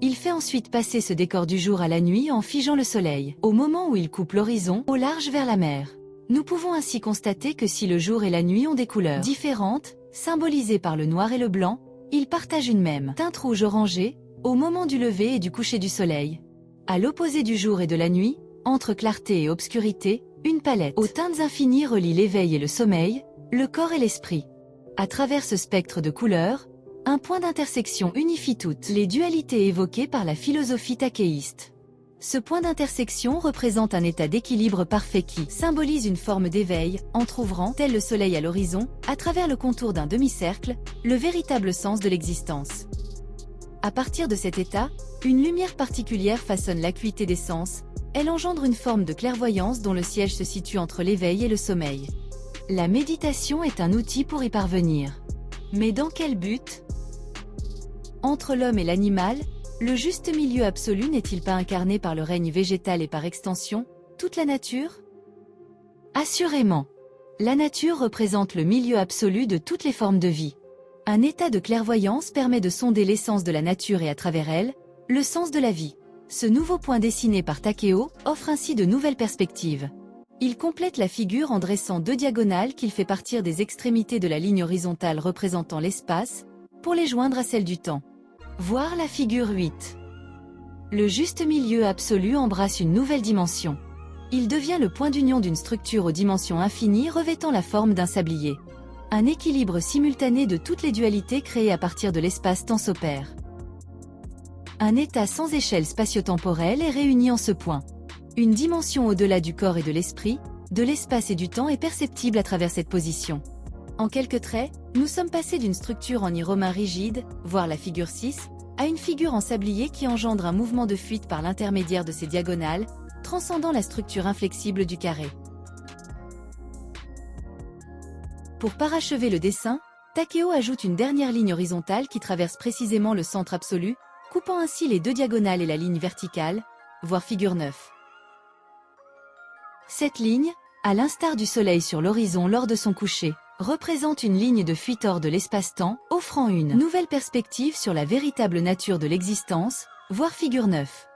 Il fait ensuite passer ce décor du jour à la nuit en figeant le soleil, au moment où il coupe l'horizon au large vers la mer. Nous pouvons ainsi constater que si le jour et la nuit ont des couleurs différentes, symbolisées par le noir et le blanc, ils partagent une même teinte rouge orangée, au moment du lever et du coucher du soleil. À l'opposé du jour et de la nuit, entre clarté et obscurité, une palette aux teintes infinies relie l'éveil et le sommeil, le corps et l'esprit. À travers ce spectre de couleurs, un point d'intersection unifie toutes les dualités évoquées par la philosophie takéiste. Ce point d'intersection représente un état d'équilibre parfait qui symbolise une forme d'éveil, entr'ouvrant, tel le soleil à l'horizon, à travers le contour d'un demi-cercle, le véritable sens de l'existence. À partir de cet état, une lumière particulière façonne l'acuité des sens, elle engendre une forme de clairvoyance dont le siège se situe entre l'éveil et le sommeil. La méditation est un outil pour y parvenir. Mais dans quel but? Entre l'homme et l'animal, le juste milieu absolu n'est-il pas incarné par le règne végétal et par extension, toute la nature? Assurément. La nature représente le milieu absolu de toutes les formes de vie. Un état de clairvoyance permet de sonder l'essence de la nature et à travers elle, le sens de la vie. Ce nouveau point dessiné par Takeo offre ainsi de nouvelles perspectives. Il complète la figure en dressant deux diagonales qu'il fait partir des extrémités de la ligne horizontale représentant l'espace, pour les joindre à celle du temps. Voir la figure 8. Le juste milieu absolu embrasse une nouvelle dimension. Il devient le point d'union d'une structure aux dimensions infinies revêtant la forme d'un sablier. Un équilibre simultané de toutes les dualités créées à partir de l'espace-temps s'opère. Un état sans échelle spatio-temporelle est réuni en ce point. Une dimension au-delà du corps et de l'esprit, de l'espace et du temps est perceptible à travers cette position. En quelques traits, nous sommes passés d'une structure en romain rigide, voire la figure 6, à une figure en sablier qui engendre un mouvement de fuite par l'intermédiaire de ses diagonales, transcendant la structure inflexible du carré. Pour parachever le dessin, Takeo ajoute une dernière ligne horizontale qui traverse précisément le centre absolu, coupant ainsi les deux diagonales et la ligne verticale, voir figure 9. Cette ligne, à l'instar du soleil sur l'horizon lors de son coucher, représente une ligne de fuite hors de l'espace-temps, offrant une nouvelle perspective sur la véritable nature de l'existence, voir figure 9.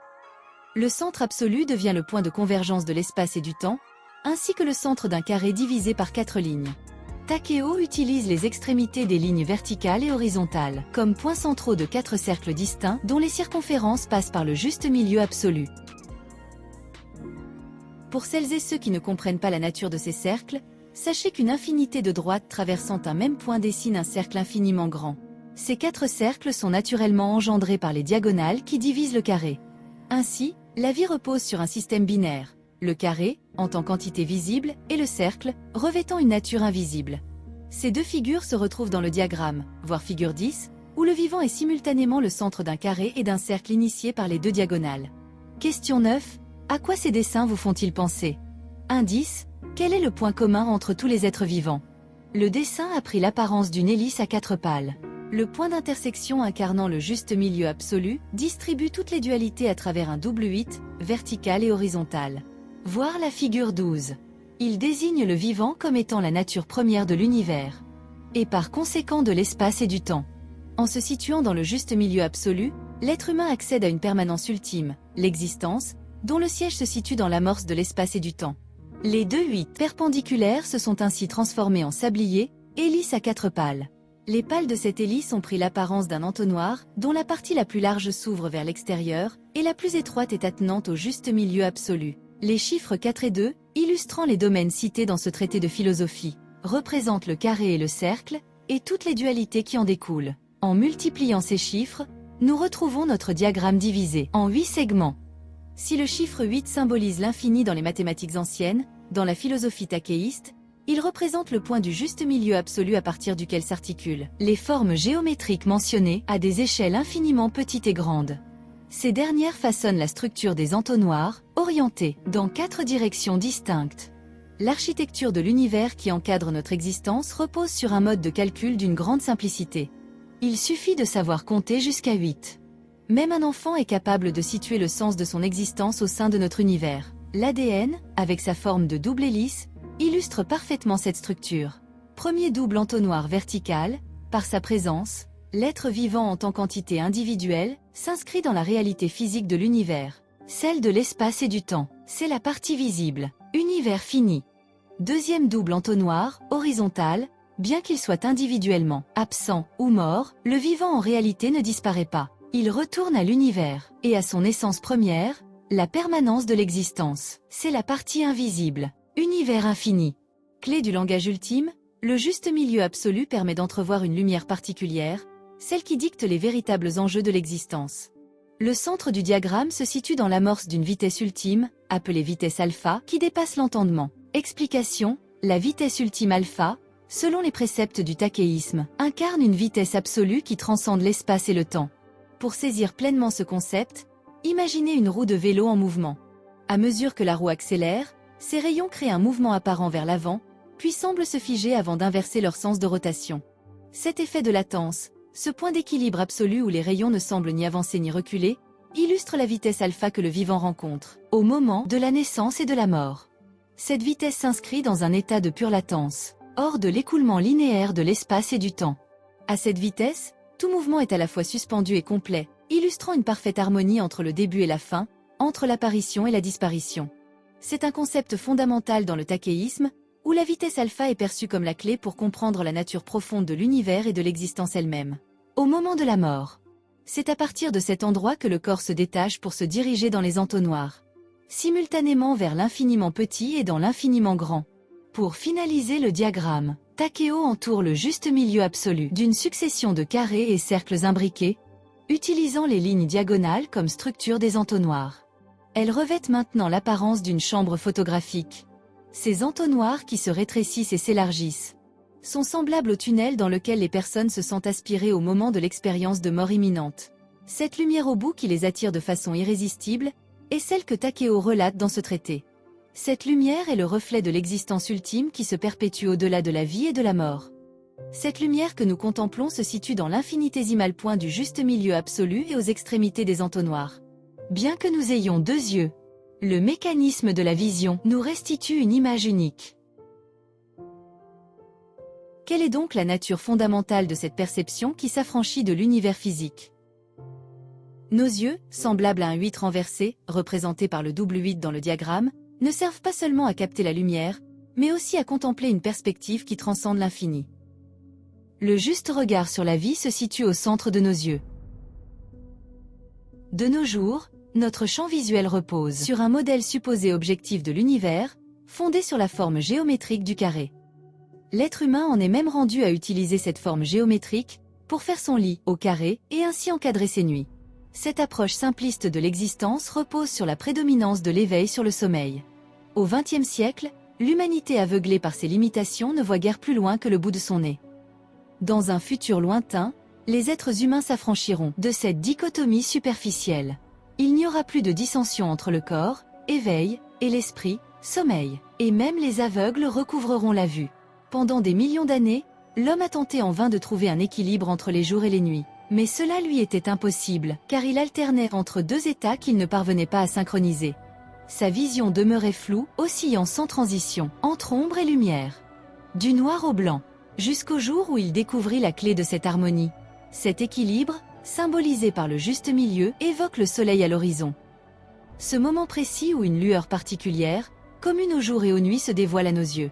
Le centre absolu devient le point de convergence de l'espace et du temps, ainsi que le centre d'un carré divisé par 4 lignes. Takeo utilise les extrémités des lignes verticales et horizontales comme points centraux de 4 cercles distincts dont les circonférences passent par le juste milieu absolu. Pour celles et ceux qui ne comprennent pas la nature de ces cercles, sachez qu'une infinité de droites traversant un même point dessine un cercle infiniment grand. Ces 4 cercles sont naturellement engendrés par les diagonales qui divisent le carré. Ainsi, la vie repose sur un système binaire. Le carré, en tant qu'entité visible, et le cercle, revêtant une nature invisible. Ces deux figures se retrouvent dans le diagramme, voir figure 10, où le vivant est simultanément le centre d'un carré et d'un cercle initié par les deux diagonales. Question 9. À quoi ces dessins vous font-ils penser? Indice. Quel est le point commun entre tous les êtres vivants? Le dessin a pris l'apparence d'une hélice à 4 pales. Le point d'intersection incarnant le juste milieu absolu distribue toutes les dualités à travers un double 8, vertical et horizontal. Voir la figure 12. Il désigne le vivant comme étant la nature première de l'univers, et par conséquent de l'espace et du temps. En se situant dans le juste milieu absolu, l'être humain accède à une permanence ultime, l'existence, dont le siège se situe dans l'amorce de l'espace et du temps. Les deux huit perpendiculaires se sont ainsi transformés en sabliers, hélices à 4 pales. Les pales de cette hélice ont pris l'apparence d'un entonnoir, dont la partie la plus large s'ouvre vers l'extérieur, et la plus étroite est attenante au juste milieu absolu. Les chiffres 4 et 2, illustrant les domaines cités dans ce traité de philosophie, représentent le carré et le cercle, et toutes les dualités qui en découlent. En multipliant ces chiffres, nous retrouvons notre diagramme divisé en 8 segments. Si le chiffre 8 symbolise l'infini dans les mathématiques anciennes, dans la philosophie tachéiste, il représente le point du juste milieu absolu à partir duquel s'articulent les formes géométriques mentionnées à des échelles infiniment petites et grandes. Ces dernières façonnent la structure des entonnoirs, orientés dans 4 directions distinctes. L'architecture de l'univers qui encadre notre existence repose sur un mode de calcul d'une grande simplicité. Il suffit de savoir compter jusqu'à 8. Même un enfant est capable de situer le sens de son existence au sein de notre univers. L'ADN, avec sa forme de double hélice, illustre parfaitement cette structure. Premier double entonnoir vertical, par sa présence, l'être vivant en tant qu'entité individuelle s'inscrit dans la réalité physique de l'univers, celle de l'espace et du temps. C'est la partie visible, univers fini. Deuxième double entonnoir, horizontal, bien qu'il soit individuellement absent ou mort, le vivant en réalité ne disparaît pas. Il retourne à l'univers, et à son essence première, la permanence de l'existence. C'est la partie invisible, univers infini. Clé du langage ultime, le juste milieu absolu permet d'entrevoir une lumière particulière, celle qui dicte les véritables enjeux de l'existence. Le centre du diagramme se situe dans l'amorce d'une vitesse ultime, appelée vitesse alpha, qui dépasse l'entendement. Explication, la vitesse ultime alpha, selon les préceptes du tachéisme, incarne une vitesse absolue qui transcende l'espace et le temps. Pour saisir pleinement ce concept, imaginez une roue de vélo en mouvement. À mesure que la roue accélère, ses rayons créent un mouvement apparent vers l'avant, puis semblent se figer avant d'inverser leur sens de rotation. Cet effet de latence, ce point d'équilibre absolu où les rayons ne semblent ni avancer ni reculer, illustre la vitesse alpha que le vivant rencontre, au moment de la naissance et de la mort. Cette vitesse s'inscrit dans un état de pure latence, hors de l'écoulement linéaire de l'espace et du temps. À cette vitesse, tout mouvement est à la fois suspendu et complet, illustrant une parfaite harmonie entre le début et la fin, entre l'apparition et la disparition. C'est un concept fondamental dans le tachéisme, où la vitesse alpha est perçue comme la clé pour comprendre la nature profonde de l'univers et de l'existence elle-même. Au moment de la mort, c'est à partir de cet endroit que le corps se détache pour se diriger dans les entonnoirs, simultanément vers l'infiniment petit et dans l'infiniment grand. Pour finaliser le diagramme, Takeo entoure le juste milieu absolu d'une succession de carrés et cercles imbriqués, utilisant les lignes diagonales comme structure des entonnoirs. Elles revêtent maintenant l'apparence d'une chambre photographique. Ces entonnoirs qui se rétrécissent et s'élargissent sont semblables au tunnel dans lequel les personnes se sentent aspirées au moment de l'expérience de mort imminente. Cette lumière au bout qui les attire de façon irrésistible est celle que Takeo relate dans ce traité. Cette lumière est le reflet de l'existence ultime qui se perpétue au-delà de la vie et de la mort. Cette lumière que nous contemplons se situe dans l'infinitésimal point du juste milieu absolu et aux extrémités des entonnoirs. Bien que nous ayons 2 yeux, le mécanisme de la vision nous restitue une image unique. Quelle est donc la nature fondamentale de cette perception qui s'affranchit de l'univers physique? Nos yeux, semblables à un 8 renversé, représenté par le double 8 dans le diagramme, ne servent pas seulement à capter la lumière, mais aussi à contempler une perspective qui transcende l'infini. Le juste regard sur la vie se situe au centre de nos yeux. De nos jours, notre champ visuel repose sur un modèle supposé objectif de l'univers, fondé sur la forme géométrique du carré. L'être humain en est même rendu à utiliser cette forme géométrique pour faire son lit au carré et ainsi encadrer ses nuits. Cette approche simpliste de l'existence repose sur la prédominance de l'éveil sur le sommeil. Au XXe siècle, l'humanité aveuglée par ses limitations ne voit guère plus loin que le bout de son nez. Dans un futur lointain, les êtres humains s'affranchiront de cette dichotomie superficielle. Il n'y aura plus de dissension entre le corps, éveil, et l'esprit, sommeil. Et même les aveugles recouvreront la vue. Pendant des millions d'années, l'homme a tenté en vain de trouver un équilibre entre les jours et les nuits. Mais cela lui était impossible, car il alternait entre 2 états qu'il ne parvenait pas à synchroniser. Sa vision demeurait floue, oscillant sans transition, entre ombre et lumière. Du noir au blanc, jusqu'au jour où il découvrit la clé de cette harmonie. Cet équilibre, symbolisé par le juste milieu, évoque le soleil à l'horizon. Ce moment précis où une lueur particulière, commune au jour et aux nuits, se dévoile à nos yeux.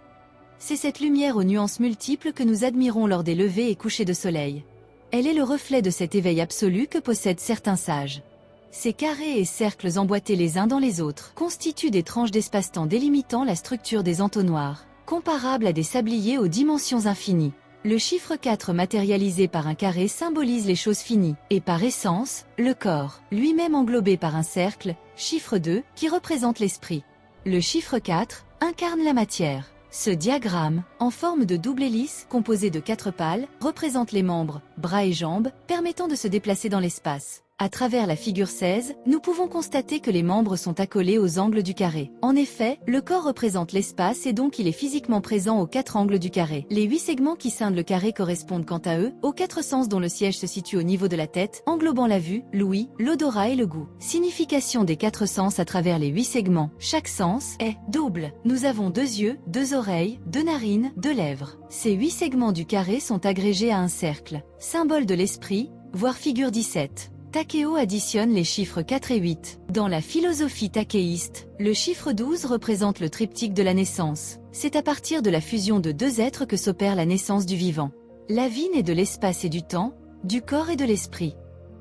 C'est cette lumière aux nuances multiples que nous admirons lors des levées et couchers de soleil. Elle est le reflet de cet éveil absolu que possèdent certains sages. Ces carrés et cercles emboîtés les uns dans les autres constituent des tranches d'espace-temps délimitant la structure des entonnoirs, comparables à des sabliers aux dimensions infinies. Le chiffre 4 matérialisé par un carré symbolise les choses finies, et par essence, le corps, lui-même englobé par un cercle, chiffre 2, qui représente l'esprit. Le chiffre 4 incarne la matière. Ce diagramme, en forme de double hélice composé de 4 pales, représente les membres, bras et jambes, permettant de se déplacer dans l'espace. À travers la figure 16, nous pouvons constater que les membres sont accolés aux angles du carré. En effet, le corps représente l'espace et donc il est physiquement présent aux 4 angles du carré. Les 8 segments qui scindent le carré correspondent quant à eux aux 4 sens dont le siège se situe au niveau de la tête, englobant la vue, l'ouïe, l'odorat et le goût. Signification des 4 sens à travers les 8 segments. Chaque sens est double. Nous avons 2 yeux, 2 oreilles, 2 narines, 2 lèvres. Ces 8 segments du carré sont agrégés à un cercle, symbole de l'esprit, voire figure 17. Takeo additionne les chiffres 4 et 8. Dans la philosophie takéiste, le chiffre 12 représente le triptyque de la naissance. C'est à partir de la fusion de 2 êtres que s'opère la naissance du vivant. La vie naît de l'espace et du temps, du corps et de l'esprit.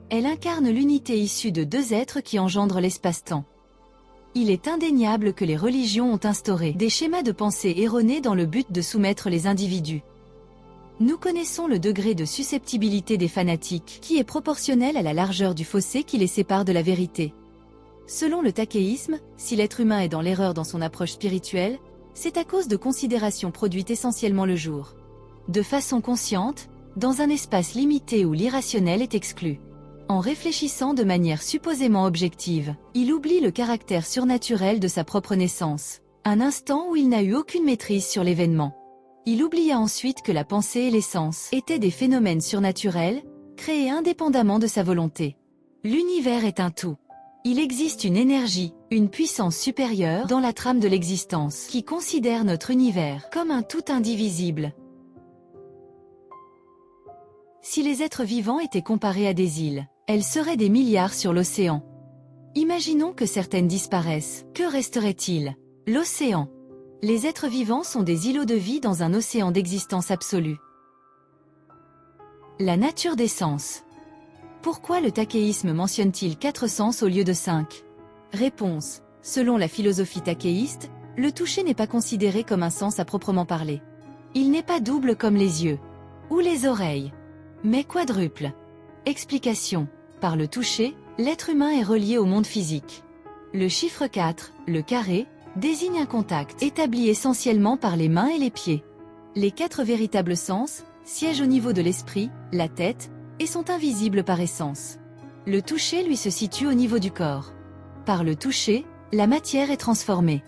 Elle incarne l'unité issue de 2 êtres qui engendrent l'espace-temps. Il est indéniable que les religions ont instauré des schémas de pensée erronés dans le but de soumettre les individus. Nous connaissons le degré de susceptibilité des fanatiques, qui est proportionnel à la largeur du fossé qui les sépare de la vérité. Selon le takéisme, si l'être humain est dans l'erreur dans son approche spirituelle, c'est à cause de considérations produites essentiellement le jour. De façon consciente, dans un espace limité où l'irrationnel est exclu. En réfléchissant de manière supposément objective, il oublie le caractère surnaturel de sa propre naissance, un instant où il n'a eu aucune maîtrise sur l'événement. Il oublia ensuite que la pensée et l'essence étaient des phénomènes surnaturels, créés indépendamment de sa volonté. L'univers est un tout. Il existe une énergie, une puissance supérieure dans la trame de l'existence, qui considère notre univers comme un tout indivisible. Si les êtres vivants étaient comparés à des îles, elles seraient des milliards sur l'océan. Imaginons que certaines disparaissent, que resterait-il? L'océan. Les êtres vivants sont des îlots de vie dans un océan d'existence absolue. La nature des sens. Pourquoi le takéisme mentionne-t-il 4 sens au lieu de 5? Réponse. Selon la philosophie takéiste, le toucher n'est pas considéré comme un sens à proprement parler. Il n'est pas double comme les yeux ou les oreilles, mais quadruple. Explication. Par le toucher, l'être humain est relié au monde physique. Le chiffre 4, le carré, désigne un contact établi essentiellement par les mains et les pieds. Les 4 véritables sens siègent au niveau de l'esprit, la tête, et sont invisibles par essence. Le toucher lui se situe au niveau du corps. Par le toucher, la matière est transformée.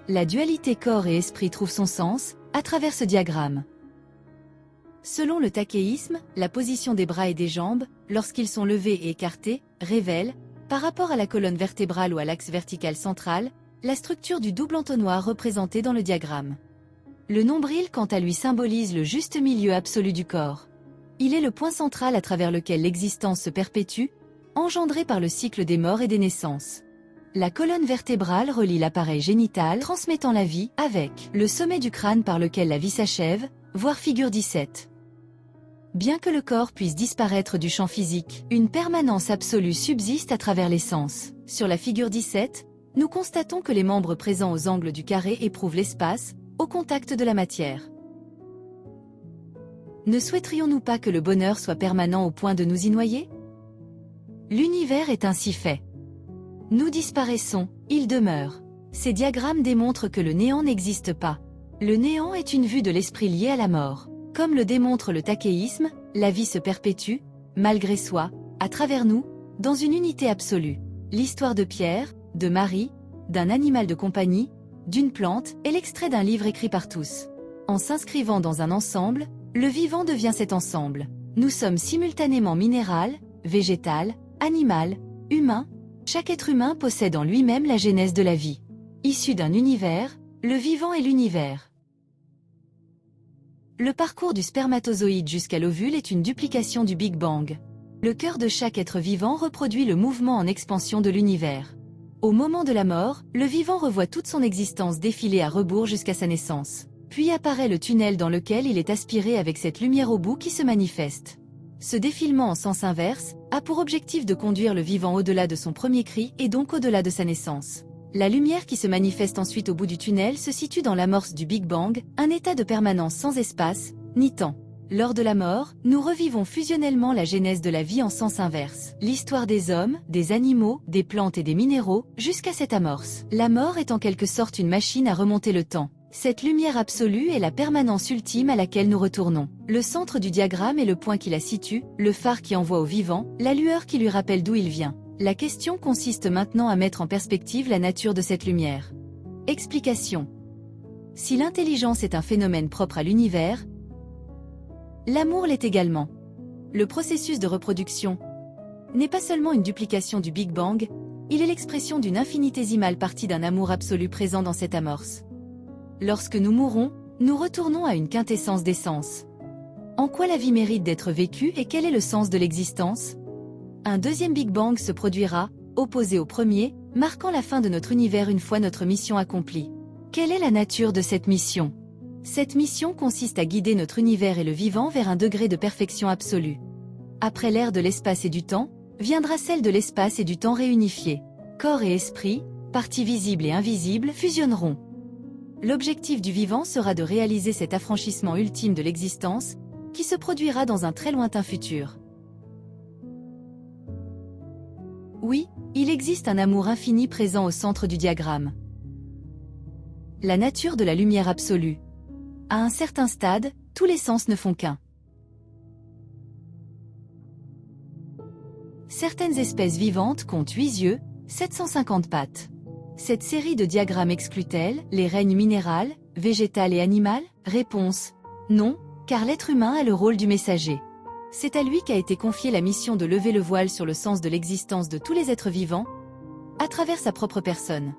La dualité corps et esprit trouve son sens à travers ce diagramme. Selon le takéisme, la position des bras et des jambes, lorsqu'ils sont levés et écartés, révèle, par rapport à la colonne vertébrale ou à l'axe vertical central, la structure du double entonnoir représenté dans le diagramme. Le nombril quant à lui symbolise le juste milieu absolu du corps. Il est le point central à travers lequel l'existence se perpétue, engendrée par le cycle des morts et des naissances. La colonne vertébrale relie l'appareil génital transmettant la vie avec le sommet du crâne par lequel la vie s'achève, voire figure 17. Bien que le corps puisse disparaître du champ physique, une permanence absolue subsiste à travers les sens. Sur la figure 17, nous constatons que les membres présents aux angles du carré éprouvent l'espace, au contact de la matière. Ne souhaiterions-nous pas que le bonheur soit permanent au point de nous y noyer? L'univers est ainsi fait. Nous disparaissons, il demeure. Ces diagrammes démontrent que le néant n'existe pas. Le néant est une vue de l'esprit liée à la mort. Comme le démontre le takéisme, la vie se perpétue, malgré soi, à travers nous, dans une unité absolue. L'histoire de Pierre, de Marie, d'un animal de compagnie, d'une plante, est l'extrait d'un livre écrit par tous. En s'inscrivant dans un ensemble, le vivant devient cet ensemble. Nous sommes simultanément minéral, végétal, animal, humain. Chaque être humain possède en lui-même la genèse de la vie. Issu d'un univers, le vivant et l'univers. Le parcours du spermatozoïde jusqu'à l'ovule est une duplication du Big Bang. Le cœur de chaque être vivant reproduit le mouvement en expansion de l'univers. Au moment de la mort, le vivant revoit toute son existence défiler à rebours jusqu'à sa naissance. Puis apparaît le tunnel dans lequel il est aspiré avec cette lumière au bout qui se manifeste. Ce défilement en sens inverse a pour objectif de conduire le vivant au-delà de son premier cri et donc au-delà de sa naissance. La lumière qui se manifeste ensuite au bout du tunnel se situe dans l'amorce du Big Bang, un état de permanence sans espace, ni temps. Lors de la mort, nous revivons fusionnellement la genèse de la vie en sens inverse. L'histoire des hommes, des animaux, des plantes et des minéraux, jusqu'à cette amorce. La mort est en quelque sorte une machine à remonter le temps. Cette lumière absolue est la permanence ultime à laquelle nous retournons. Le centre du diagramme est le point qui la situe, le phare qui envoie au vivant, la lueur qui lui rappelle d'où il vient. La question consiste maintenant à mettre en perspective la nature de cette lumière. Explication. Si l'intelligence est un phénomène propre à l'univers, l'amour l'est également. Le processus de reproduction n'est pas seulement une duplication du Big Bang, il est l'expression d'une infinitésimale partie d'un amour absolu présent dans cette amorce. Lorsque nous mourrons, nous retournons à une quintessence d'essence. En quoi la vie mérite d'être vécue et quel est le sens de l'existence ? Un deuxième Big Bang se produira, opposé au premier, marquant la fin de notre univers une fois notre mission accomplie. Quelle est la nature de cette mission ? Cette mission consiste à guider notre univers et le vivant vers un degré de perfection absolue. Après l'ère de l'espace et du temps, viendra celle de l'espace et du temps réunifiés. Corps et esprit, parties visibles et invisibles, fusionneront. L'objectif du vivant sera de réaliser cet affranchissement ultime de l'existence, qui se produira dans un très lointain futur. Oui, il existe un amour infini présent au centre du diagramme. La nature de la lumière absolue. À un certain stade, tous les sens ne font qu'un. Certaines espèces vivantes comptent 8 yeux, 750 pattes. Cette série de diagrammes exclut-elle les règnes minéral, végétal et animal ? Réponse : non, car l'être humain a le rôle du messager. C'est à lui qu'a été confiée la mission de lever le voile sur le sens de l'existence de tous les êtres vivants, à travers sa propre personne.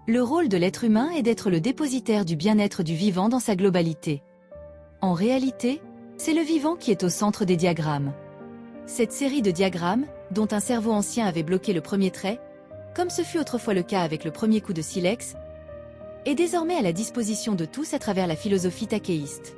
Le rôle de l'être humain est d'être le dépositaire du bien-être du vivant dans sa globalité. En réalité, c'est le vivant qui est au centre des diagrammes. Cette série de diagrammes, dont un cerveau ancien avait bloqué le premier trait, comme ce fut autrefois le cas avec le premier coup de silex, est désormais à la disposition de tous à travers la philosophie tachéiste.